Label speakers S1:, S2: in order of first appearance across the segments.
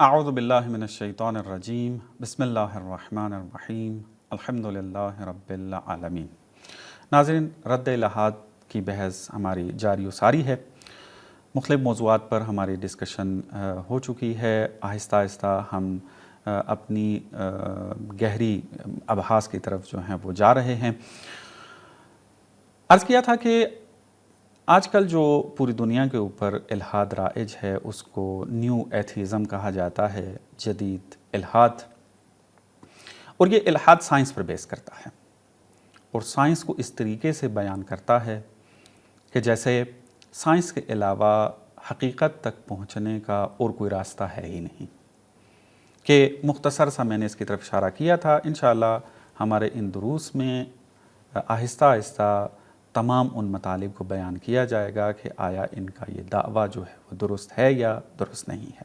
S1: اعوذ باللہ من الشیطان الرجیم بسم اللہ الرحمن الرحیم الحمدللہ رب العالمین۔ ناظرین، رد الہات کی بحث ہماری جاری و ساری ہے۔ مختلف موضوعات پر ہماری ڈسکشن ہو چکی ہے۔ آہستہ آہستہ ہم اپنی گہری ابحاث کی طرف جو ہیں وہ جا رہے ہیں۔ عرض کیا تھا کہ آج کل جو پوری دنیا کے اوپر الحاد رائج ہے اس کو نیو ایتھیزم کہا جاتا ہے، جدید الحاد، اور یہ الحاد سائنس پر بیس کرتا ہے اور سائنس کو اس طریقے سے بیان کرتا ہے کہ جیسے سائنس کے علاوہ حقیقت تک پہنچنے کا اور کوئی راستہ ہے ہی نہیں۔ کہ مختصر سا میں نے اس کی طرف اشارہ کیا تھا۔ انشاءاللہ ہمارے ان دروس میں آہستہ آہستہ تمام ان مطالب کو بیان کیا جائے گا کہ آیا ان کا یہ دعویٰ جو ہے وہ درست ہے یا درست نہیں ہے۔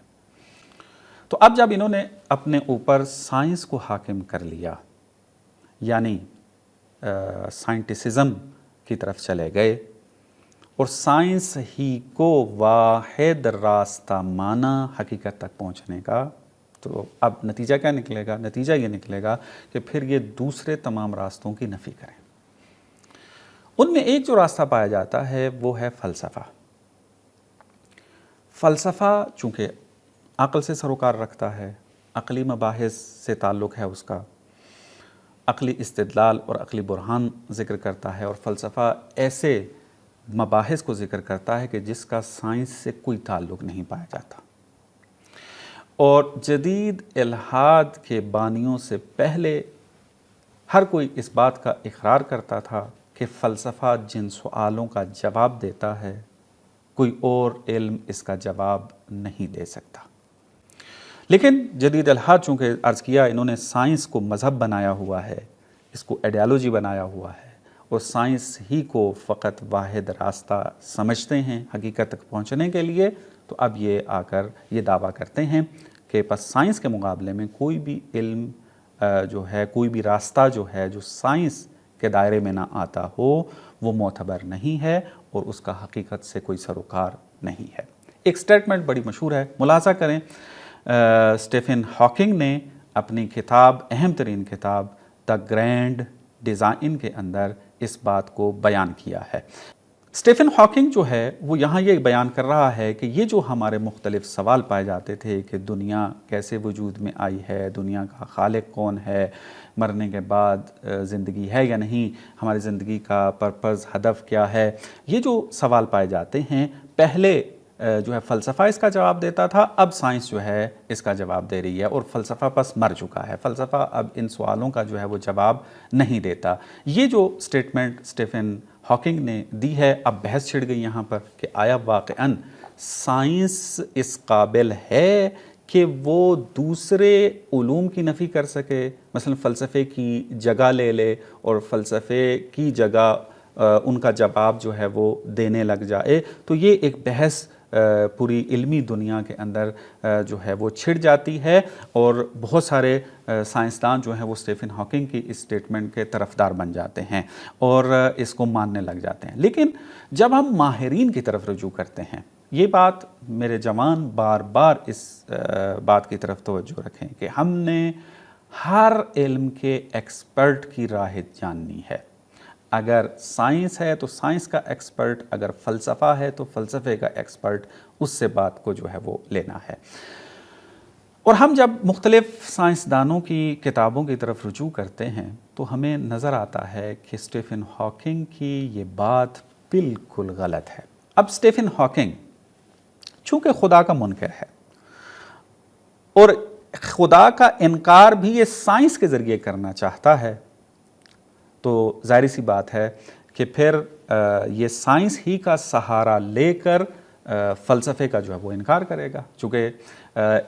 S1: تو اب جب انہوں نے اپنے اوپر سائنس کو حاکم کر لیا، یعنی سائنٹسزم کی طرف چلے گئے اور سائنس ہی کو واحد راستہ مانا حقیقت تک پہنچنے کا، تو اب نتیجہ کیا نکلے گا؟ نتیجہ یہ نکلے گا کہ پھر یہ دوسرے تمام راستوں کی نفی کریں۔ ان میں ایک جو راستہ پایا جاتا ہے وہ ہے فلسفہ۔ فلسفہ چونکہ عقل سے سروکار رکھتا ہے، عقلی مباحث سے تعلق ہے اس کا، عقلی استدلال اور عقلی برہان ذکر کرتا ہے، اور فلسفہ ایسے مباحث کو ذکر کرتا ہے کہ جس کا سائنس سے کوئی تعلق نہیں پایا جاتا۔ اور جدید الحاد کے بانیوں سے پہلے ہر کوئی اس بات کا اقرار کرتا تھا کہ فلسفہ جن سوالوں کا جواب دیتا ہے کوئی اور علم اس کا جواب نہیں دے سکتا۔ لیکن جدید الحاد چونکہ عرض کیا انہوں نے سائنس کو مذہب بنایا ہوا ہے، اس کو ایڈیالوجی بنایا ہوا ہے، اور سائنس ہی کو فقط واحد راستہ سمجھتے ہیں حقیقت تک پہنچنے کے لیے، تو اب یہ آ کر یہ دعویٰ کرتے ہیں کہ پس سائنس کے مقابلے میں کوئی بھی علم جو ہے، کوئی بھی راستہ جو ہے جو سائنس کے دائرے میں نہ آتا ہو وہ معتبر نہیں ہے اور اس کا حقیقت سے کوئی سروکار نہیں ہے۔ ایک سٹیٹمنٹ بڑی مشہور ہے، ملاحظہ کریں، اسٹیفن ہاکنگ نے اپنی کتاب، اہم ترین کتاب دا گرینڈ ڈیزائن کے اندر اس بات کو بیان کیا ہے۔ اسٹیفن ہاکنگ جو ہے وہ یہاں یہ بیان کر رہا ہے کہ یہ جو ہمارے مختلف سوال پائے جاتے تھے کہ دنیا کیسے وجود میں آئی ہے، دنیا کا خالق کون ہے، مرنے کے بعد زندگی ہے یا نہیں، ہماری زندگی کا پرپز، ہدف کیا ہے، یہ جو سوال پائے جاتے ہیں، پہلے جو ہے فلسفہ اس کا جواب دیتا تھا، اب سائنس جو ہے اس کا جواب دے رہی ہے، اور فلسفہ پس مر چکا ہے، فلسفہ اب ان سوالوں کا جو ہے وہ جواب نہیں دیتا۔ یہ جو سٹیٹمنٹ اسٹیفن ہاکنگ نے دی ہے، اب بحث چھڑ گئی یہاں پر کہ آیا واقعاً سائنس اس قابل ہے کہ وہ دوسرے علوم کی نفی کر سکے، مثلا فلسفے کی جگہ لے لے اور فلسفے کی جگہ ان کا جواب جو ہے وہ دینے لگ جائے۔ تو یہ ایک بحث پوری علمی دنیا کے اندر جو ہے وہ چھڑ جاتی ہے، اور بہت سارے سائنسدان جو ہیں وہ اسٹیفن ہاکنگ کی اس سٹیٹمنٹ کے طرفدار بن جاتے ہیں اور اس کو ماننے لگ جاتے ہیں۔ لیکن جب ہم ماہرین کی طرف رجوع کرتے ہیں، یہ بات میرے جوان بار بار اس بات کی طرف توجہ رکھیں کہ ہم نے ہر علم کے ایکسپرٹ کی رائے جاننی ہے۔ اگر سائنس ہے تو سائنس کا ایکسپرٹ، اگر فلسفہ ہے تو فلسفے کا ایکسپرٹ، اس سے بات کو جو ہے وہ لینا ہے۔ اور ہم جب مختلف سائنسدانوں کی کتابوں کی طرف رجوع کرتے ہیں تو ہمیں نظر آتا ہے کہ اسٹیفن ہاکنگ کی یہ بات بالکل غلط ہے۔ اب اسٹیفن ہاکنگ چونکہ خدا کا منکر ہے اور خدا کا انکار بھی یہ سائنس کے ذریعے کرنا چاہتا ہے، تو ظاہر سی بات ہے کہ پھر یہ سائنس ہی کا سہارا لے کر فلسفے کا جو ہے وہ انکار کرے گا، چونکہ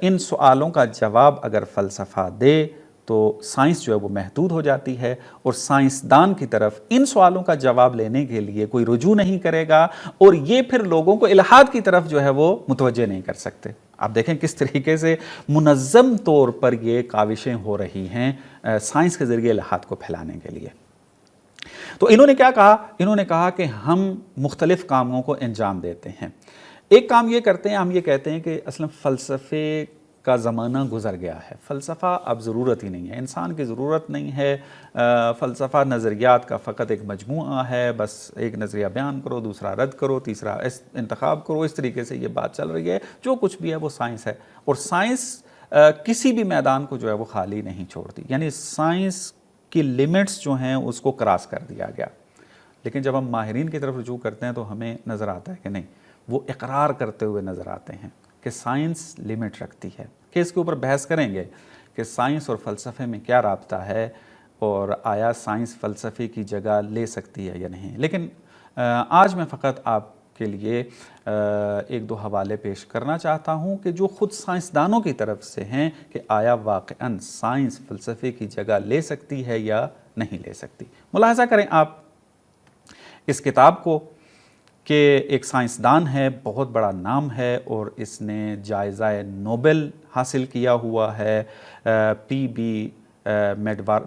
S1: ان سوالوں کا جواب اگر فلسفہ دے تو سائنس جو ہے وہ محدود ہو جاتی ہے، اور سائنسدان کی طرف ان سوالوں کا جواب لینے کے لیے کوئی رجوع نہیں کرے گا، اور یہ پھر لوگوں کو الحاد کی طرف جو ہے وہ متوجہ نہیں کر سکتے۔ آپ دیکھیں کس طریقے سے منظم طور پر یہ کاوشیں ہو رہی ہیں سائنس کے ذریعے الحاد کو پھیلانے کے لیے۔ تو انہوں نے کیا کہا؟ انہوں نے کہا کہ ہم مختلف کاموں کو انجام دیتے ہیں۔ ایک کام یہ کرتے ہیں، ہم یہ کہتے ہیں کہ اصلا فلسفے کا زمانہ گزر گیا ہے، فلسفہ اب ضرورت ہی نہیں ہے، انسان کی ضرورت نہیں ہے، فلسفہ نظریات کا فقط ایک مجموعہ ہے، بس ایک نظریہ بیان کرو، دوسرا رد کرو، تیسرا انتخاب کرو، اس طریقے سے یہ بات چل رہی ہے، جو کچھ بھی ہے وہ سائنس ہے، اور سائنس کسی بھی میدان کو جو ہے وہ خالی نہیں چھوڑتی، یعنی سائنس کی لیمٹس جو ہیں اس کو کراس کر دیا گیا، لیکن جب ہم ماہرین کی طرف رجوع کرتے ہیں تو ہمیں نظر آتا ہے کہ نہیں، وہ اقرار کرتے ہوئے نظر آتے ہیں کہ سائنس لمٹ رکھتی ہے، کہ اس کے اوپر بحث کریں گے کہ سائنس اور فلسفے میں کیا رابطہ ہے اور آیا سائنس فلسفے کی جگہ لے سکتی ہے یا نہیں۔ لیکن آج میں فقط آپ کے لیے ایک دو حوالے پیش کرنا چاہتا ہوں کہ جو خود سائنسدانوں کی طرف سے ہیں کہ آیا واقعاً سائنس فلسفے کی جگہ لے سکتی ہے یا نہیں لے سکتی۔ ملاحظہ کریں آپ اس کتاب کو کہ ایک سائنسدان ہے، بہت بڑا نام ہے اور اس نے جائزہ نوبل حاصل کیا ہوا ہے، پی بی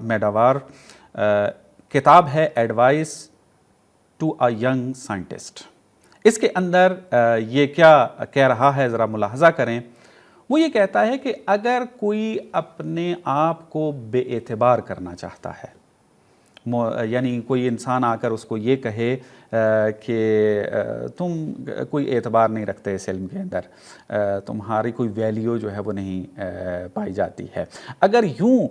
S1: میڈاوار، کتاب ہے advice to a young scientist. اس کے اندر یہ کیا کہہ رہا ہے ذرا ملاحظہ کریں، وہ یہ کہتا ہے کہ اگر کوئی اپنے آپ کو بے اعتبار کرنا چاہتا ہے، یعنی کوئی انسان آ کر اس کو یہ کہے کہ تم کوئی اعتبار نہیں رکھتے اس علم کے اندر، تمہاری کوئی ویلیو جو ہے وہ نہیں پائی جاتی ہے، اگر یوں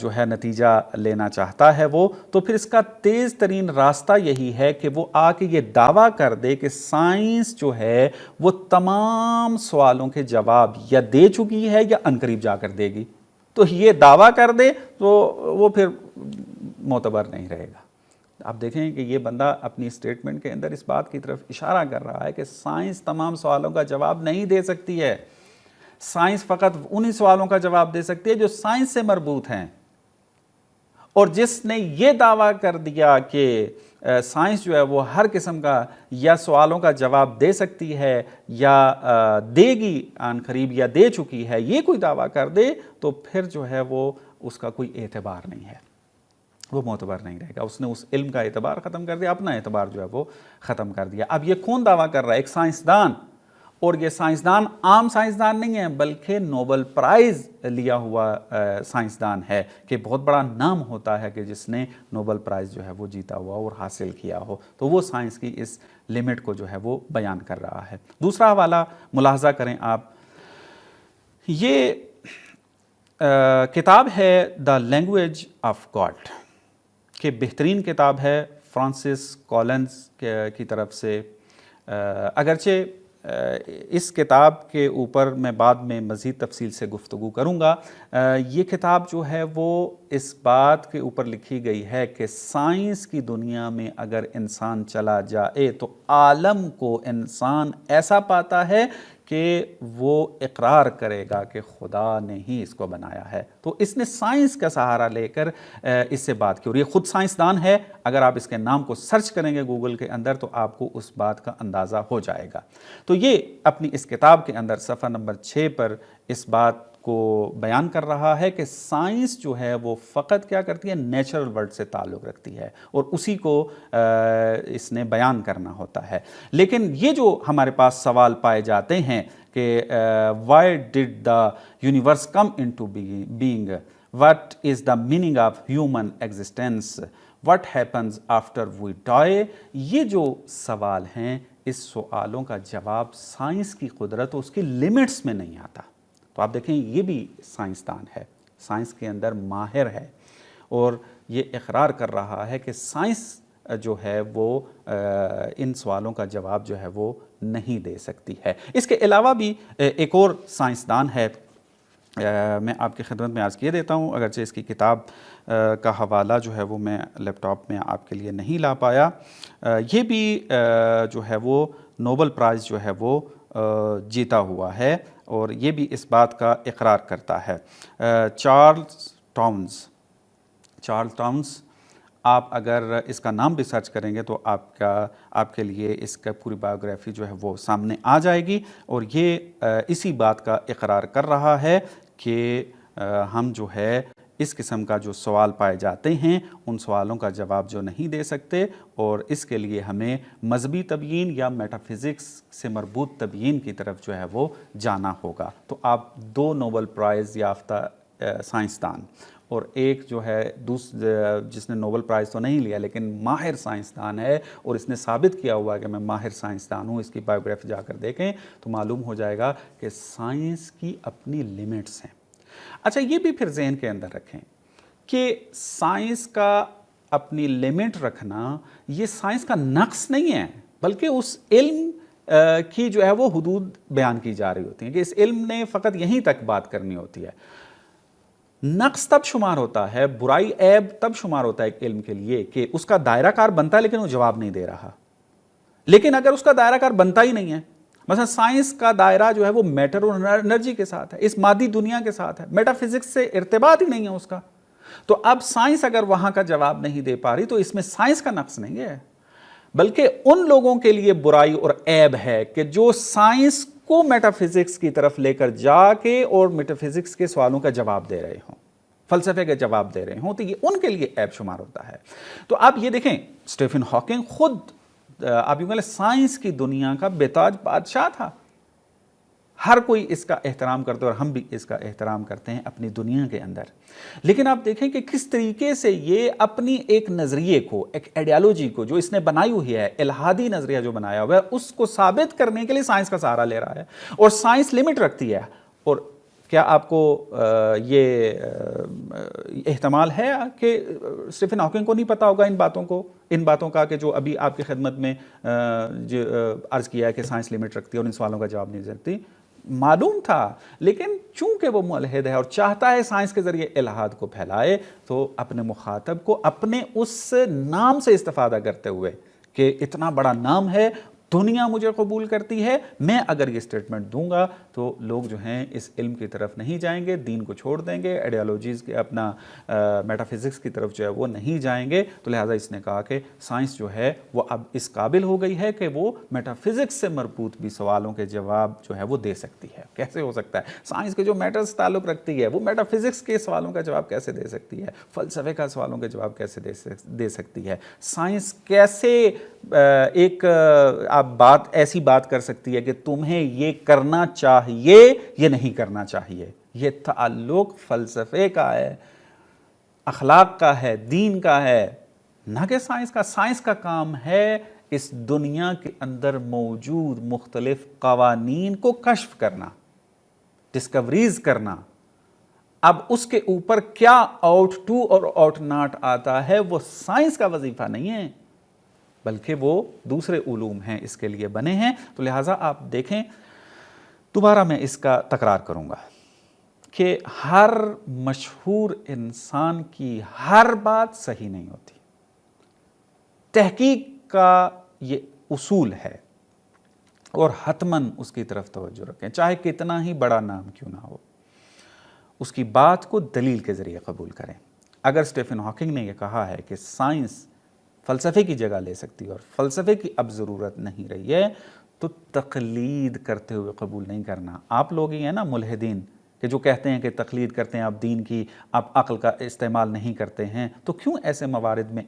S1: جو ہے نتیجہ لینا چاہتا ہے وہ، تو پھر اس کا تیز ترین راستہ یہی ہے کہ وہ آ کے یہ دعویٰ کر دے کہ سائنس جو ہے وہ تمام سوالوں کے جواب یا دے چکی ہے یا عنقریب جا کر دے گی۔ تو یہ دعویٰ کر دے تو وہ پھر معتبر نہیں رہے گا۔ آپ دیکھیں کہ یہ بندہ اپنی سٹیٹمنٹ کے اندر اس بات کی طرف اشارہ کر رہا ہے کہ سائنس تمام سوالوں کا جواب نہیں دے سکتی ہے، سائنس فقط انہی سوالوں کا جواب دے سکتی ہے جو سائنس سے مربوط ہیں، اور جس نے یہ دعویٰ کر دیا کہ سائنس جو ہے وہ ہر قسم کا یا سوالوں کا جواب دے سکتی ہے یا دے گی عن قریب یا دے چکی ہے، یہ کوئی دعویٰ کر دے تو پھر جو ہے وہ اس کا کوئی اعتبار نہیں ہے، وہ معتبر نہیں رہے گا، اس نے اس علم کا اعتبار ختم کر دیا، اپنا اعتبار جو ہے وہ ختم کر دیا۔ اب یہ کون دعویٰ کر رہا ہے؟ ایک سائنسدان، اور یہ سائنسدان عام سائنسدان نہیں ہے بلکہ نوبل پرائز لیا ہوا سائنسدان ہے، کہ بہت بڑا نام ہوتا ہے کہ جس نے نوبل پرائز جو ہے وہ جیتا ہوا اور حاصل کیا ہو، تو وہ سائنس کی اس لمٹ کو جو ہے وہ بیان کر رہا ہے۔ دوسرا حوالہ ملاحظہ کریں آپ، یہ کتاب ہے دا لینگویج آف گاڈ، کہ بہترین کتاب ہے فرانسس کولنز کی طرف سے، اگرچہ اس کتاب کے اوپر میں بعد میں مزید تفصیل سے گفتگو کروں گا، یہ کتاب جو ہے وہ اس بات کے اوپر لکھی گئی ہے کہ سائنس کی دنیا میں اگر انسان چلا جائے تو عالم کو انسان ایسا پاتا ہے کہ وہ اقرار کرے گا کہ خدا نے ہی اس کو بنایا ہے۔ تو اس نے سائنس کا سہارا لے کر اس سے بات کی، اور یہ خود سائنسدان ہے، اگر آپ اس کے نام کو سرچ کریں گے گوگل کے اندر تو آپ کو اس بات کا اندازہ ہو جائے گا۔ تو یہ اپنی اس کتاب کے اندر صفحہ نمبر 6 پر اس بات کو بیان کر رہا ہے کہ سائنس جو ہے وہ فقط کیا کرتی ہے، نیچرل ورلڈ سے تعلق رکھتی ہے اور اسی کو اس نے بیان کرنا ہوتا ہے۔ لیکن یہ جو ہمارے پاس سوال پائے جاتے ہیں کہ why did the universe come into being, what is the meaning of human existence, what happens after we die، یہ جو سوال ہیں اس سوالوں کا جواب سائنس کی قدرت اور اس کی لیمٹس میں نہیں آتا۔ تو آپ دیکھیں یہ بھی سائنسدان ہے، سائنس کے اندر ماہر ہے، اور یہ اقرار کر رہا ہے کہ سائنس جو ہے وہ ان سوالوں کا جواب جو ہے وہ نہیں دے سکتی ہے۔ اس کے علاوہ بھی ایک اور سائنسدان ہے، میں آپ کی خدمت میں عرض کیے دیتا ہوں، اگرچہ اس کی کتاب کا حوالہ جو ہے وہ میں لیپ ٹاپ میں آپ کے لیے نہیں لا پایا، یہ بھی جو ہے وہ نوبل پرائز جو ہے وہ جیتا ہوا ہے، اور یہ بھی اس بات کا اقرار کرتا ہے۔ چارلز ٹاؤنز، آپ اگر اس کا نام بھی سرچ کریں گے تو آپ کے لیے اس کا پوری بایوگرافی جو ہے وہ سامنے آ جائے گی، اور یہ اسی بات کا اقرار کر رہا ہے کہ ہم جو ہے اس قسم کا جو سوال پائے جاتے ہیں ان سوالوں کا جواب جو نہیں دے سکتے، اور اس کے لیے ہمیں مذہبی تبیین یا میٹا فزکس سے مربوط تبیین کی طرف جو ہے وہ جانا ہوگا۔ تو آپ 2 نوبل پرائز یافتہ سائنسدان اور ایک جو ہے جس نے نوبل پرائز تو نہیں لیا لیکن ماہر سائنسدان ہے اور اس نے ثابت کیا ہوا ہے کہ میں ماہر سائنسدان ہوں، اس کی بایوگرافی جا کر دیکھیں تو معلوم ہو جائے گا کہ سائنس کی اپنی لیمٹس ہیں۔ اچھا، یہ بھی پھر ذہن کے اندر رکھیں کہ سائنس کا اپنی لیمٹ رکھنا یہ سائنس کا نقص نہیں ہے، بلکہ اس علم کی جو ہے وہ حدود بیان کی جا رہی ہوتی ہیں کہ اس علم نے فقط یہیں تک بات کرنی ہوتی ہے۔ نقص تب شمار ہوتا ہے، برائی عیب تب شمار ہوتا ہے ایک علم کے لیے کہ اس کا دائرہ کار بنتا ہے لیکن وہ جواب نہیں دے رہا۔ لیکن اگر اس کا دائرہ کار بنتا ہی نہیں ہے، مثلا سائنس کا دائرہ جو ہے وہ میٹر اور انرجی کے ساتھ ہے، اس مادی دنیا کے ساتھ ہے، میٹا فزکس سے ارتباط ہی نہیں ہے اس کا، تو اب سائنس اگر وہاں کا جواب نہیں دے پا رہی تو اس میں سائنس کا نقص نہیں ہے، بلکہ ان لوگوں کے لیے برائی اور عیب ہے کہ جو سائنس کو میٹا فزکس کی طرف لے کر جا کے اور میٹا فزکس کے سوالوں کا جواب دے رہے ہوں، فلسفے کا جواب دے رہے ہوں، تو یہ ان کے لیے عیب شمار ہوتا ہے۔ تو آپ یہ دیکھیں، اسٹیفن ہاکنگ خود آپ یوں کہہ لیں سائنس کی دنیا کا بے تاج بادشاہ تھا، ہر کوئی اس کا احترام کرتا ہے اور ہم بھی اس کا احترام کرتے ہیں اپنی دنیا کے اندر، لیکن آپ دیکھیں کہ کس طریقے سے یہ اپنی ایک نظریے کو، ایک آئیڈیالوجی کو جو اس نے بنائی ہوئی ہے، الہادی نظریہ جو بنایا ہوا ہے، اس کو ثابت کرنے کے لیے سائنس کا سہارا لے رہا ہے، اور سائنس لمٹ رکھتی ہے۔ اور کیا آپ کو یہ احتمال ہے کہ اسٹیفن ہاکنگ کو نہیں پتا ہوگا ان باتوں کا کہ جو ابھی آپ کی خدمت میں جو عرض کیا ہے کہ سائنس لمٹ رکھتی ہے اور ان سوالوں کا جواب نہیں دے سکتی؟ معلوم تھا، لیکن چونکہ وہ ملحد ہے اور چاہتا ہے سائنس کے ذریعے الہاد کو پھیلائے، تو اپنے مخاطب کو اپنے اس نام سے استفادہ کرتے ہوئے کہ اتنا بڑا نام ہے، دنیا مجھے قبول کرتی ہے، میں اگر یہ سٹیٹمنٹ دوں گا تو لوگ جو ہیں اس علم کی طرف نہیں جائیں گے، دین کو چھوڑ دیں گے، آئیڈیالوجیز کے اپنا میٹا فزکس کی طرف جو ہے وہ نہیں جائیں گے، تو لہٰذا اس نے کہا کہ سائنس جو ہے وہ اب اس قابل ہو گئی ہے کہ وہ میٹا فزکس سے مربوط بھی سوالوں کے جواب جو ہے وہ دے سکتی ہے۔ کیسے ہو سکتا ہے؟ سائنس کے جو میٹر سے تعلق رکھتی ہے وہ میٹا فزکس کے سوالوں کا جواب کیسے دے سکتی ہے؟ فلسفے کا سوالوں کے جواب کیسے دے سکتی ہے؟ سائنس کیسے ایک آپ ایسی بات کر سکتی ہے کہ تمہیں یہ کرنا چاہیے، یہ نہیں کرنا چاہیے؟ یہ تعلق فلسفے کا ہے، اخلاق کا ہے، دین کا ہے، نہ کہ سائنس کا۔ سائنس کا کام ہے اس دنیا کے اندر موجود مختلف قوانین کو کشف کرنا، ڈسکوریز کرنا۔ اب اس کے اوپر کیا آؤٹ ٹو اور آؤٹ ناٹ آتا ہے وہ سائنس کا وظیفہ نہیں ہے، بلکہ وہ دوسرے علوم ہیں اس کے لیے بنے ہیں۔ تو لہٰذا آپ دیکھیں، دوبارہ میں اس کا تکرار کروں گا کہ ہر مشہور انسان کی ہر بات صحیح نہیں ہوتی۔ تحقیق کا یہ اصول ہے اور حتماً اس کی طرف توجہ رکھیں، چاہے کتنا ہی بڑا نام کیوں نہ ہو، اس کی بات کو دلیل کے ذریعے قبول کریں۔ اگر اسٹیفن ہاکنگ نے یہ کہا ہے کہ سائنس فلسفے کی جگہ لے سکتی ہے اور فلسفے کی اب ضرورت نہیں رہی ہے، تو تقلید کرتے ہوئے قبول نہیں کرنا۔ آپ لوگ ہی ہیں نا ملحدین کہ جو کہتے ہیں کہ تقلید کرتے ہیں آپ دین کی، آپ عقل کا استعمال نہیں کرتے ہیں، تو کیوں ایسے موارد میں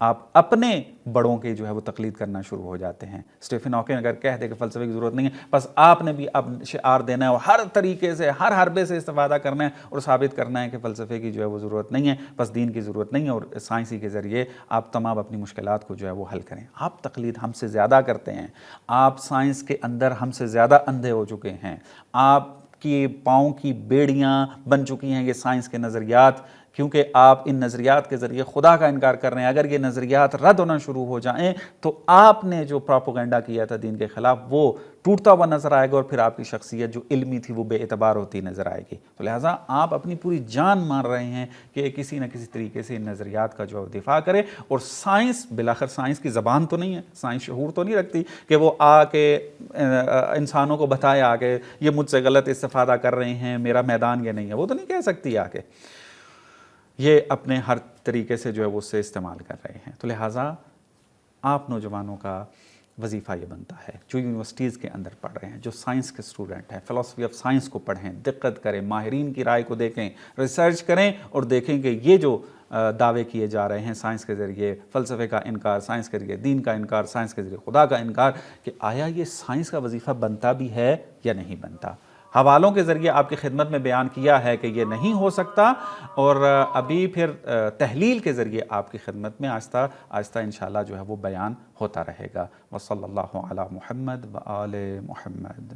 S1: آپ اپنے بڑوں کی جو ہے وہ تقلید کرنا شروع ہو جاتے ہیں؟ اسٹیفن ہاکنگ اگر کہہ دے کہ فلسفے کی ضرورت نہیں ہے، بس آپ نے بھی اب شعار دینا ہے اور ہر طریقے سے ہر حربے سے استفادہ کرنا ہے اور ثابت کرنا ہے کہ فلسفے کی جو ہے وہ ضرورت نہیں ہے، بس دین کی ضرورت نہیں ہے، اور سائنسی کے ذریعے آپ تمام اپنی مشکلات کو جو ہے وہ حل کریں۔ آپ تقلید ہم سے زیادہ کرتے ہیں، آپ سائنس کے اندر ہم سے زیادہ اندھے ہو چکے ہیں، آپ کی پاؤں کی بیڑیاں بن چکی ہیں یہ سائنس کے نظریات، کیونکہ آپ ان نظریات کے ذریعے خدا کا انکار کر رہے ہیں۔ اگر یہ نظریات رد ہونا شروع ہو جائیں تو آپ نے جو پروپیگنڈا کیا تھا دین کے خلاف وہ ٹوٹتا ہوا نظر آئے گا، اور پھر آپ کی شخصیت جو علمی تھی وہ بے اعتبار ہوتی نظر آئے گی۔ تو لہٰذا آپ اپنی پوری جان مار رہے ہیں کہ کسی نہ کسی طریقے سے ان نظریات کا جو دفاع کرے، اور سائنس بالآخر سائنس کی زبان تو نہیں ہے، سائنس شعور تو نہیں رکھتی کہ وہ آ کے انسانوں کو بتائے آ کے یہ مجھ سے غلط استفادہ کر رہے ہیں، میرا میدان یہ نہیں ہے، وہ تو نہیں کہہ سکتی آ کے، یہ اپنے ہر طریقے سے جو ہے وہ اس سے استعمال کر رہے ہیں۔ تو لہٰذا آپ نوجوانوں کا وظیفہ یہ بنتا ہے جو یونیورسٹیز کے اندر پڑھ رہے ہیں، جو سائنس کے اسٹوڈنٹ ہیں، فلسفی آف سائنس کو پڑھیں، دقت کریں، ماہرین کی رائے کو دیکھیں، ریسرچ کریں اور دیکھیں کہ یہ جو دعوے کیے جا رہے ہیں سائنس کے ذریعے، فلسفے کا انکار، سائنس کے ذریعے دین کا انکار، سائنس کے ذریعے خدا کا انکار، کہ آیا یہ سائنس کا وظیفہ بنتا بھی ہے یا نہیں بنتا۔ حوالوں کے ذریعے آپ کی خدمت میں بیان کیا ہے کہ یہ نہیں ہو سکتا، اور ابھی پھر تحلیل کے ذریعے آپ کی خدمت میں آہستہ آہستہ انشاءاللہ جو ہے وہ بیان ہوتا رہے گا۔ وصلی اللہ علی محمد و آل محمد۔